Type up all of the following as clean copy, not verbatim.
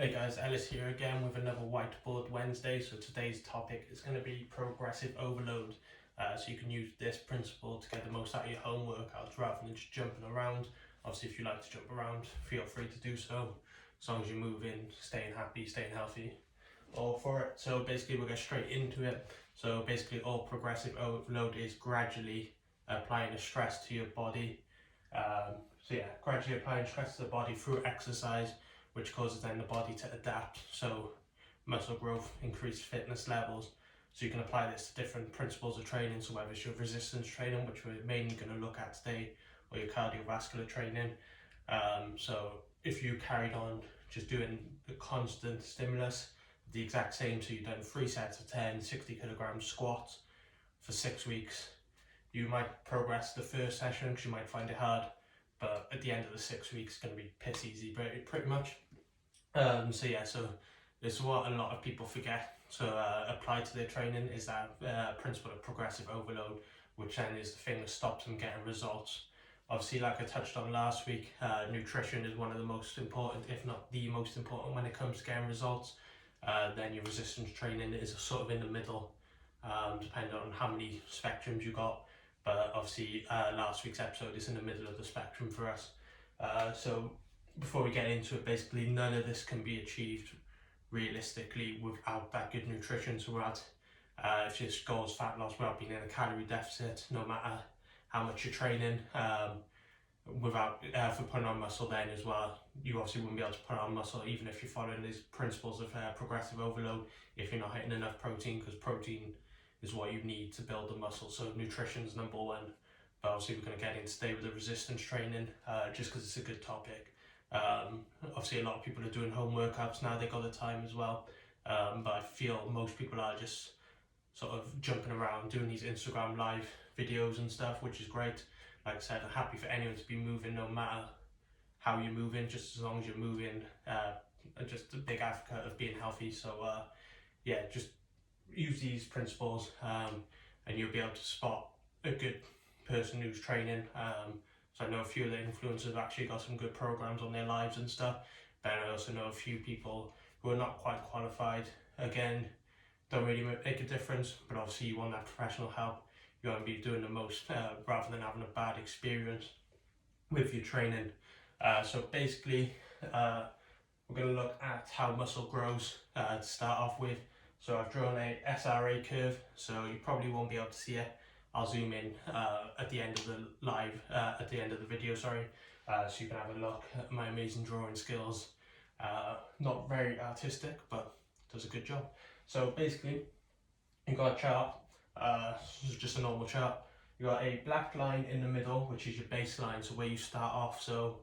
Hey guys, Ellis here again with another Whiteboard Wednesday. So today's topic is going to be progressive overload. So you can use this principle to get the most out of your home workouts rather than just jumping around. Obviously, if you like to jump around, feel free to do so, as long as you're moving, staying happy, staying healthy, all for it. So basically we'll get straight into it. So basically all progressive overload is gradually applying a stress to your body. Gradually applying stress to the body through exercise, which causes then the body to adapt. So muscle growth, increased fitness levels. So you can apply this to different principles of training. So whether it's your resistance training, which we're mainly going to look at today, or your cardiovascular training. So if you carried on just doing the constant stimulus, the exact same, so you've done 3 sets of 10, 60 kilogram squats for 6 weeks, you might progress the first session because you might find it hard, but at the end of the 6 weeks, it's going to be piss easy, pretty much. So this is what a lot of people forget. So apply to their training is that principle of progressive overload, which then is the thing that stops them getting results. Obviously, like I touched on last week, nutrition is one of the most important, if not the most important, when it comes to getting results. Then your resistance training is sort of in the middle, depending on how many spectrums you got. But obviously, last week's episode is in the middle of the spectrum for us. So before we get into it, basically none of this can be achieved realistically without that good nutrition. So if your goal is fat loss without being in a calorie deficit, no matter how much you're training, for putting on muscle then as well, you obviously wouldn't be able to put on muscle even if you're following these principles of progressive overload if you're not hitting enough protein, because protein is what you need to build the muscle. So nutrition's number one. But obviously we're going to get in today with the resistance training, just because it's a good topic. Obviously a lot of people are doing home workouts now, they got the time as well, but I feel most people are just sort of jumping around doing these Instagram live videos and stuff, which is great. Like I said, I'm happy for anyone to be moving, no matter how you're moving, just as long as you're moving. Just a big advocate of being healthy. So just use these principles, and you'll be able to spot a good person who's training. So I know a few of the influencers have actually got some good programs on their lives and stuff, but I also know a few people who are not quite qualified. Again, don't really make a difference, but obviously you want that professional help. You want to be doing the most, rather than having a bad experience with your training. So basically, we're going to look at how muscle grows to start off with. So I've drawn a SRA curve, so you probably won't be able to see it. I'll zoom in at the end of the video, so you can have a look at my amazing drawing skills. Not very artistic, but does a good job. So basically, you've got a chart. This is just a normal chart. You got a black line in the middle, which is your baseline, so where you start off. So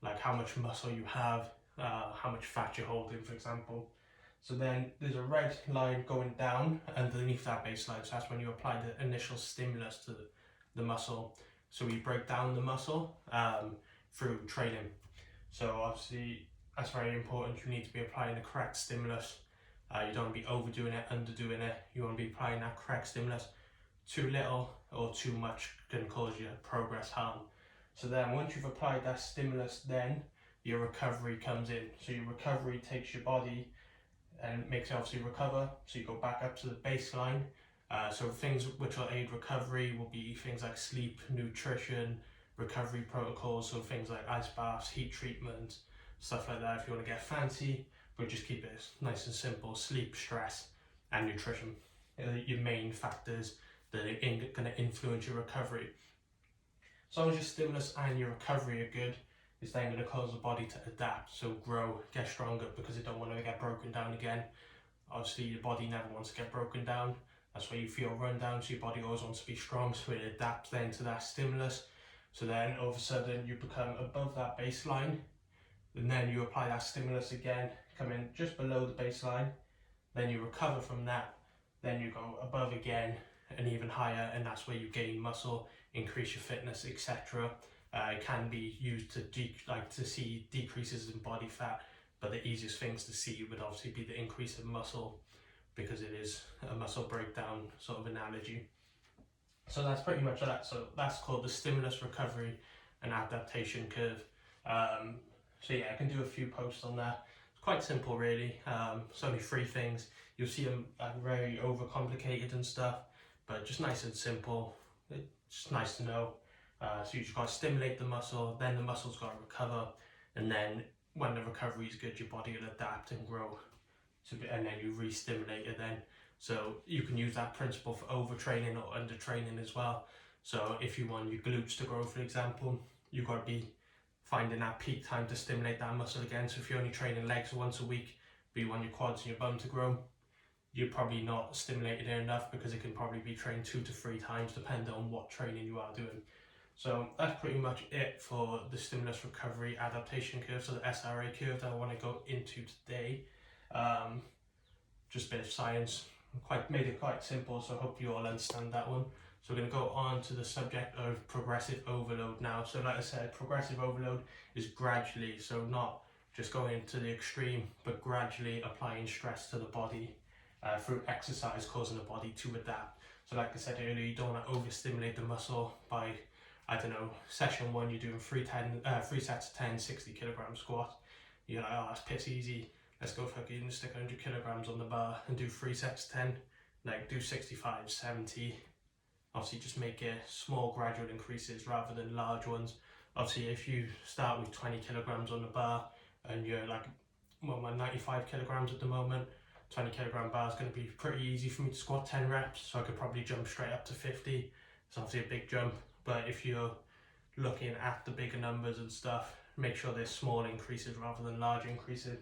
like how much muscle you have, how much fat you're holding, for example. So then there's a red line going down underneath that baseline. So that's when you apply the initial stimulus to the muscle. So we break down the muscle through training. So obviously that's very important. You need to be applying the correct stimulus. You don't want to be overdoing it, underdoing it. You want to be applying that correct stimulus. Too little or too much can cause you progress harm. So then once you've applied that stimulus, then your recovery comes in. So your recovery takes your body and makes it obviously recover. So you go back up to the baseline. So things which will aid recovery will be things like sleep, nutrition, recovery protocols. So things like ice baths, heat treatment, stuff like that if you want to get fancy. But just keep it nice and simple. Sleep, stress, and nutrition are your main factors that are going to influence your recovery. As long as your stimulus and your recovery are good, it's then going to cause the body to adapt, so grow, get stronger, because it don't want to get broken down again. Obviously, your body never wants to get broken down. That's why you feel run down, so your body always wants to be strong, so it adapts then to that stimulus. So then all of a sudden you become above that baseline, and then you apply that stimulus again, come in just below the baseline, then you recover from that, then you go above again and even higher, and that's where you gain muscle, increase your fitness, etc. It can be used to see decreases in body fat, but the easiest things to see would obviously be the increase in muscle, because it is a muscle breakdown sort of analogy. So that's pretty much that. So that's called the stimulus, recovery and adaptation curve. I can do a few posts on that. quite simple really. It's only 3 things. You'll see them very overcomplicated and stuff, but just nice and simple. It's just nice to know. So you just got to stimulate the muscle, then the muscle's got to recover, and then when the recovery is good, your body will adapt and grow, and then you re-stimulate it then. So you can use that principle for overtraining or undertraining as well. So if you want your glutes to grow, for example, you've got to be finding that peak time to stimulate that muscle again. So if you're only training legs once a week, but you want your quads and your bum to grow, you're probably not stimulated it enough, because it can probably be trained 2 to 3 times depending on what training you are doing. So that's pretty much it for the stimulus recovery adaptation curve, so the SRA curve that I want to go into today. Just a bit of science, made it quite simple, so I hope you all understand that one. So we're going to go on to the subject of progressive overload now. So like I said, progressive overload is gradually, so not just going to the extreme, but gradually applying stress to the body through exercise, causing the body to adapt. So like I said earlier, you don't want to overstimulate the muscle by, I don't know, session 1 you're doing 3 sets of 10 60 kilogram squat. You're like, oh, that's piss easy, let's go fucking stick 100 kilograms on the bar and do 3 sets of 10, like do 65, 70. Obviously just make it small gradual increases rather than large ones. Obviously if you start with 20 kilograms on the bar and you're like, well, I'm 95 kilograms at the moment, 20 kilogram bar is going to be pretty easy for me to squat 10 reps, so I could probably jump straight up to 50. It's obviously a big jump, but if you're looking at the bigger numbers and stuff, make sure there's small increases rather than large increases.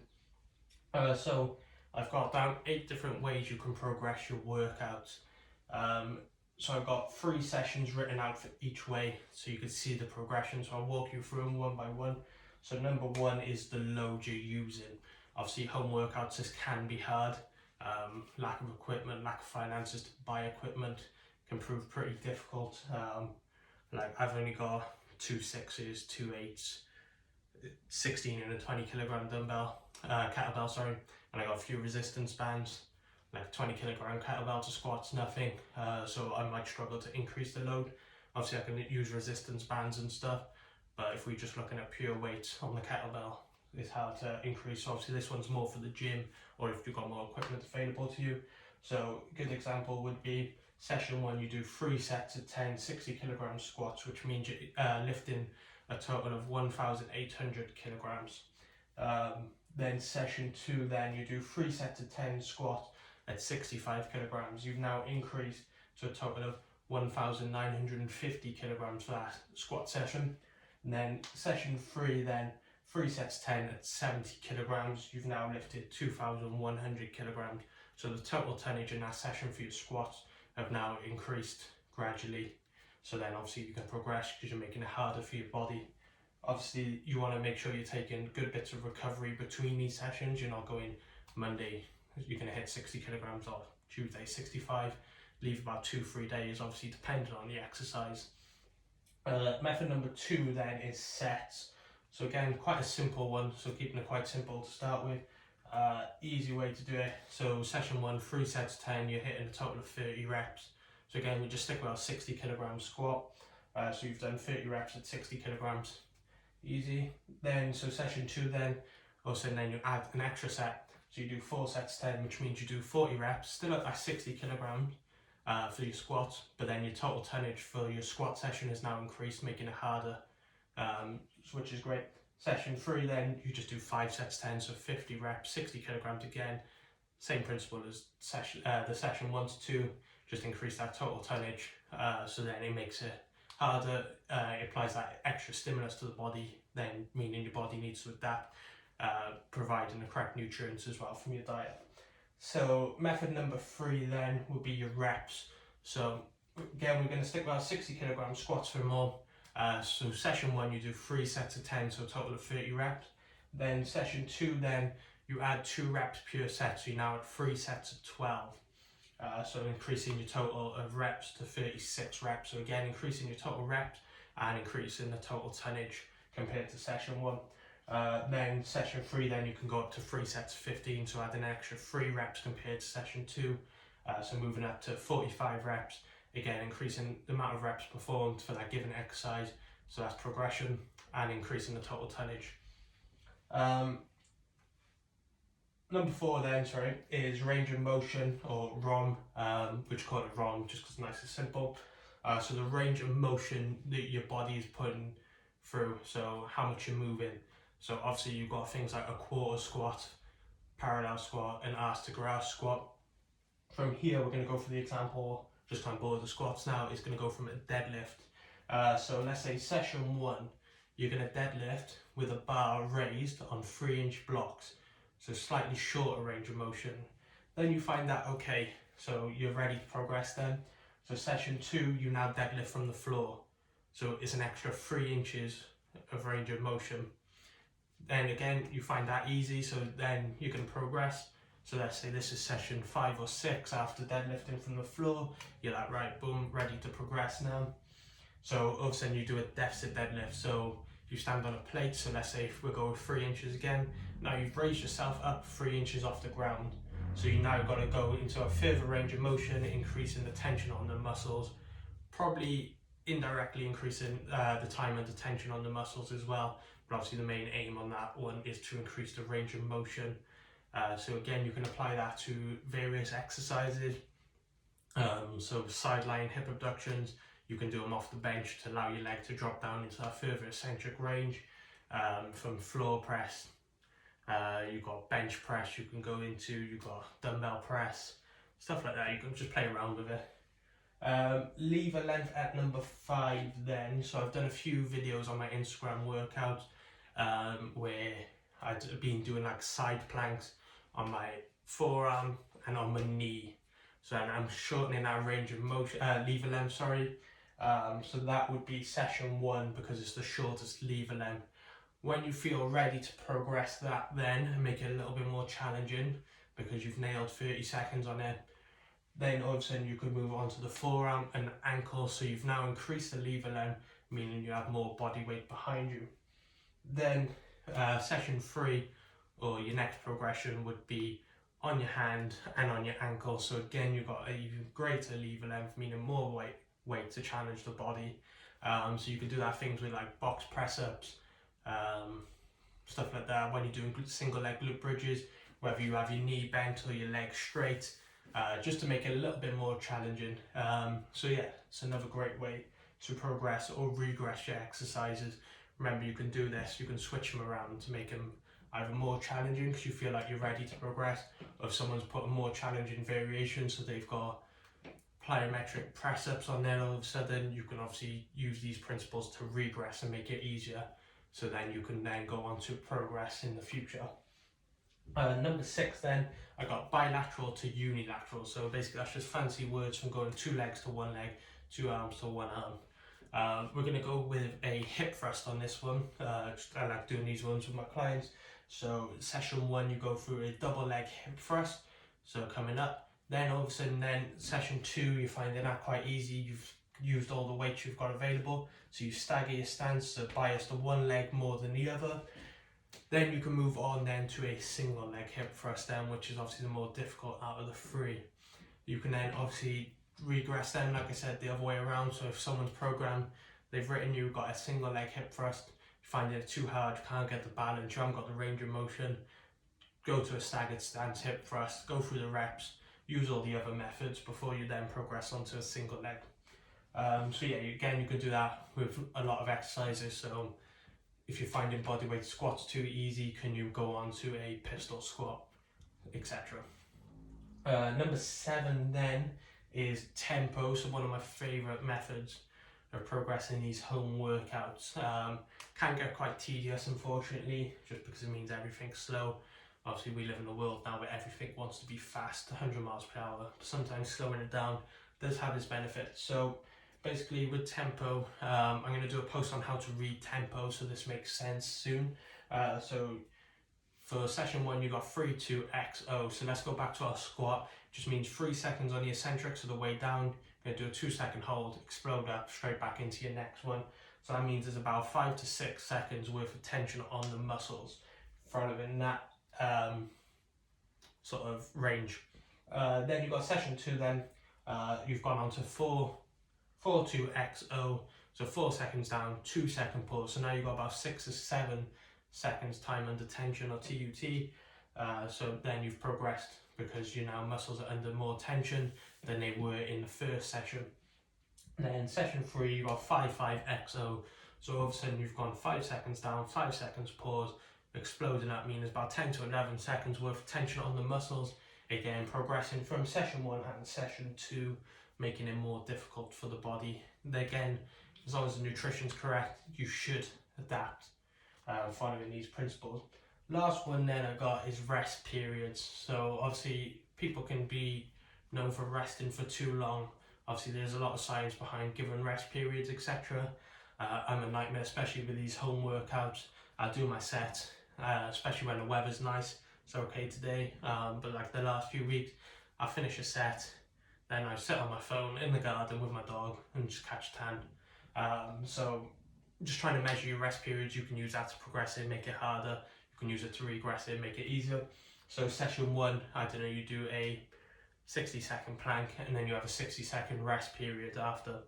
So I've got down 8 different ways you can progress your workouts. So I've got 3 sessions written out for each way, so you can see the progression. So I'll walk you through them one by one. So number 1 is the load you're using. Obviously home workouts, this can be hard. Lack of equipment, lack of finances to buy equipment can prove pretty difficult. Like I've only got 2 6s, 2 8s, 16 and a 20 kilogram kettlebell, sorry, and I got a few resistance bands. Like 20 kilogram kettlebell to squats, nothing. So I might struggle to increase the load. Obviously I can use resistance bands and stuff, but if we're just looking at pure weights on the kettlebell, it's hard to increase. So obviously this one's more for the gym, or if you've got more equipment available to you. So a good example would be session 1, you do 3 sets of 10 60 kilogram squats, which means you're lifting a total of 1,800 kilograms. Then session 2, then you do 3 sets of 10 squats at 65 kilograms. You've now increased to a total of 1,950 kilograms for that squat session. And then session 3, then 3 sets 10 at 70 kilograms. You've now lifted 2,100 kilograms. So the total tonnage in that session for your squats have now increased gradually. So then obviously you can progress because you're making it harder for your body. Obviously you want to make sure you're taking good bits of recovery between these sessions. You're not going Monday, you're going to hit 60 kilograms off, Tuesday 65, leave about 2-3 days, obviously depending on the exercise. Method number 2 then is sets. So again, quite a simple one, so keeping it quite simple to start with. Easy way to do it. So session 1, 3 sets 10, you're hitting a total of 30 reps. So again, we just stick with our 60 kilogram squat. So you've done 30 reps at 60 kilograms. Easy. Then, so session 2 then, then you add an extra set. So you do 4 sets 10, which means you do 40 reps, still at that 60 kilograms for your squats, but then your total tonnage for your squat session is now increased, making it harder, which is great. Session 3 then, you just do 5 sets 10, so 50 reps, 60 kilograms again. Same principle as the session 1 to 2, just increase that total tonnage, so then it makes it harder, it applies that extra stimulus to the body, then meaning your body needs to adapt, providing the correct nutrients as well from your diet. So method number 3 then would be your reps. So again, we're going to stick with our 60 kilogram squats for more. So session 1 you do 3 sets of 10, so a total of 30 reps. Then session 2 then you add 2 reps per set, so you're now at 3 sets of 12. So increasing your total of reps to 36 reps. So again, increasing your total reps and increasing the total tonnage compared to session 1. Then session 3, then you can go up to 3 sets of 15, so add an extra 3 reps compared to session 2. So moving up to 45 reps, again increasing the amount of reps performed for that given exercise, so that's progression, and increasing the total tonnage. Number 4 then, sorry, is range of motion, or ROM, which call it ROM just because it's nice and simple. So the range of motion that your body is putting through, so how much you're moving. So obviously you've got things like a quarter squat, parallel squat, and arse to grass squat. From here we're going to go for the example, just on board the squats now, is going to go from a deadlift. So let's say session 1, you're going to deadlift with a bar raised on 3-inch blocks. So slightly shorter range of motion. Then you find that okay, so you're ready to progress then. So session 2, you now deadlift from the floor. So it's an extra 3 inches of range of motion. Then again, you find that easy, so then you can progress. So let's say this is session 5 or 6 after deadlifting from the floor. You're like, right, boom, ready to progress now. So all of a sudden you do a deficit deadlift. So you stand on a plate, so let's say if we go with 3 inches again, now you've raised yourself up 3 inches off the ground. So you now got to go into a further range of motion, increasing the tension on the muscles, probably indirectly increasing the time under tension on the muscles as well. But obviously the main aim on that one is to increase the range of motion. So again, you can apply that to various exercises. So sideline hip abductions, you can do them off the bench to allow your leg to drop down into that further eccentric range. From floor press, you've got bench press you can go into, you've got dumbbell press, stuff like that. You can just play around with it. Lever length at number 5 then. So I've done a few videos on my Instagram workouts where I've been doing like side planks on my forearm and on my knee. So I'm shortening that range of motion, lever length, sorry. So that would be session 1 because it's the shortest lever length. When you feel ready to progress that then and make it a little bit more challenging because you've nailed 30 seconds on it, then all of a sudden you could move on to the forearm and ankle. So you've now increased the lever length, meaning you have more body weight behind you. Then session 3, or your next progression, would be on your hand and on your ankle. So again, you've got an even greater lever length, meaning more weight to challenge the body. So you can do that things with like box press ups, stuff like that. When you're doing single leg glute bridges, whether you have your knee bent or your leg straight, just to make it a little bit more challenging. So yeah, it's another great way to progress or regress your exercises. Remember, you can do this, you can switch them around to make them either more challenging because you feel like you're ready to progress, or if someone's put a more challenging variation, so they've got plyometric press ups on there, all of a sudden you can obviously use these principles to regress and make it easier, so then you can then go on to progress in the future. Number 6 then, I got bilateral to unilateral. So basically that's just fancy words from going 2 legs to 1 leg, 2 arms to 1 arm. We're going to go with a hip thrust on this one. I like doing these ones with my clients. So session 1 you go through a double leg hip thrust, so coming up. Then all of a sudden then session 2 you're finding that quite easy. You've used all the weights you've got available, so you stagger your stance, so bias to one leg more than the other. Then you can move on then to a single leg hip thrust then, which is obviously the more difficult out of the 3. You can then obviously regress them, like I said, the other way around. So if someone's program, they've written you've got a single leg hip thrust, you find it too hard, can't get the balance, you haven't got the range of motion, go to a staggered stance hip thrust, go through the reps, use all the other methods before you then progress onto a single leg. So yeah, again, you can do that with a lot of exercises. So if you're finding bodyweight squats too easy, can you go on to a pistol squat, etc. Number 7 then is tempo. So one of my favorite methods of progressing these home workouts. Can get quite tedious, unfortunately, just because it means everything's slow. Obviously we live in a world now where everything wants to be fast, 100 miles per hour. Sometimes slowing it down does have its benefits. So basically with tempo, I'm going to do a post on how to read tempo, so this makes sense soon. So for session 1 you got 3, 2, XO. So let's go back to our squat. Just means 3 seconds on the eccentric, so the way down. You're going to do a 2-second hold, explode up, straight back into your next one. So that means there's about 5 to 6 seconds worth of tension on the muscles following that sort of range. Then you've got session 2 then, you've gone on to 4, 2, XO, so 4 seconds down, 2-second pause. So now you've got about 6 or 7 seconds time under tension, or TUT. So then you've progressed because your now muscles are under more tension than they were in the first session. Then session 3, you got 5-5-XO. So all of a sudden you've gone 5 seconds down, 5 seconds pause, exploding. That means about 10 to 11 seconds worth of tension on the muscles. Again, progressing from session 1 and session 2, making it more difficult for the body. Again, as long as the nutrition's correct, you should adapt following these principles. Last one then I got is rest periods. So obviously people can be known for resting for too long. Obviously there's a lot of science behind giving rest periods, etc. I'm a nightmare, especially with these home workouts. I do my set, especially when the weather's nice. It's okay today, but like the last few weeks, I finish a set, then I sit on my phone in the garden with my dog and just catch tan. So just trying to measure your rest periods. You can use that to progress it, make it harder. You can use it to regress it, make it easier. So session 1, I don't know, you do a 60-second plank and then you have a 60-second rest period after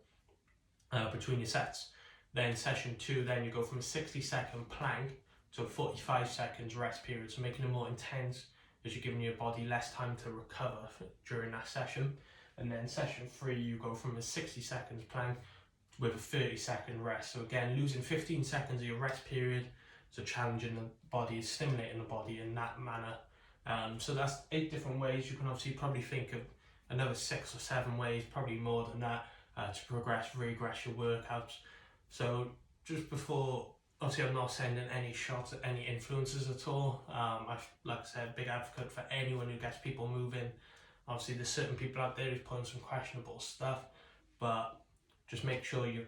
between your sets. Then session 2, then you go from a 60-second plank to a 45 seconds rest period, so making it more intense as you're giving your body less time to recover during that session. And then session 3, you go from a 60 seconds plank with a 30-second rest. So again, losing 15 seconds of your rest period, so challenging the body, stimulating the body in that manner. So that's 8 different ways. You can obviously probably think of another 6 or 7 ways, probably more than that, to progress, regress your workouts. So just before, obviously I'm not sending any shots at any influencers at all. Like I said, big advocate for anyone who gets people moving. Obviously there's certain people out there who's putting some questionable stuff, but just make sure your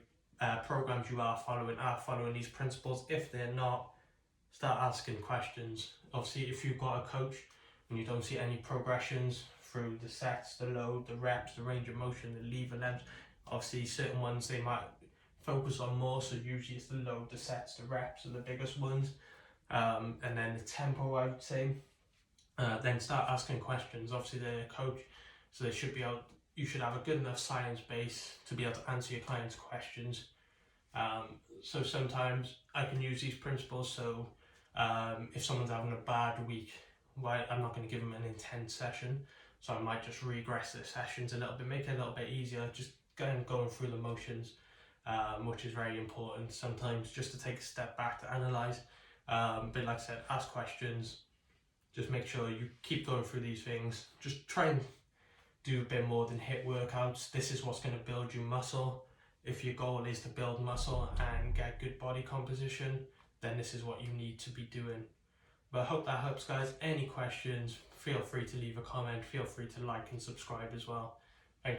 programs you are following these principles. If they're not, start asking questions. Obviously if you've got a coach and you don't see any progressions through the sets, the load, the reps, the range of motion, the lever lengths, obviously certain ones they might focus on more, so usually it's the load, the sets, the reps are the biggest ones, and then the tempo, I would say. Then start asking questions. Obviously they're a coach, so they should be able, you should have a good enough science base to be able to answer your clients' questions. So sometimes I can use these principles, so if someone's having a bad week, I'm not going to give them an intense session, so I might just regress the sessions a little bit, make it a little bit easier, just going through the motions, which is very important sometimes, just to take a step back to analyse. But like I said, ask questions, just make sure you keep going through these things. Just try and do a bit more than HIIT workouts. This is what's going to build you muscle. If your goal is to build muscle and get good body composition, then this is what you need to be doing. But I hope that helps, guys. Any questions, feel free to leave a comment, feel free to like and subscribe as well.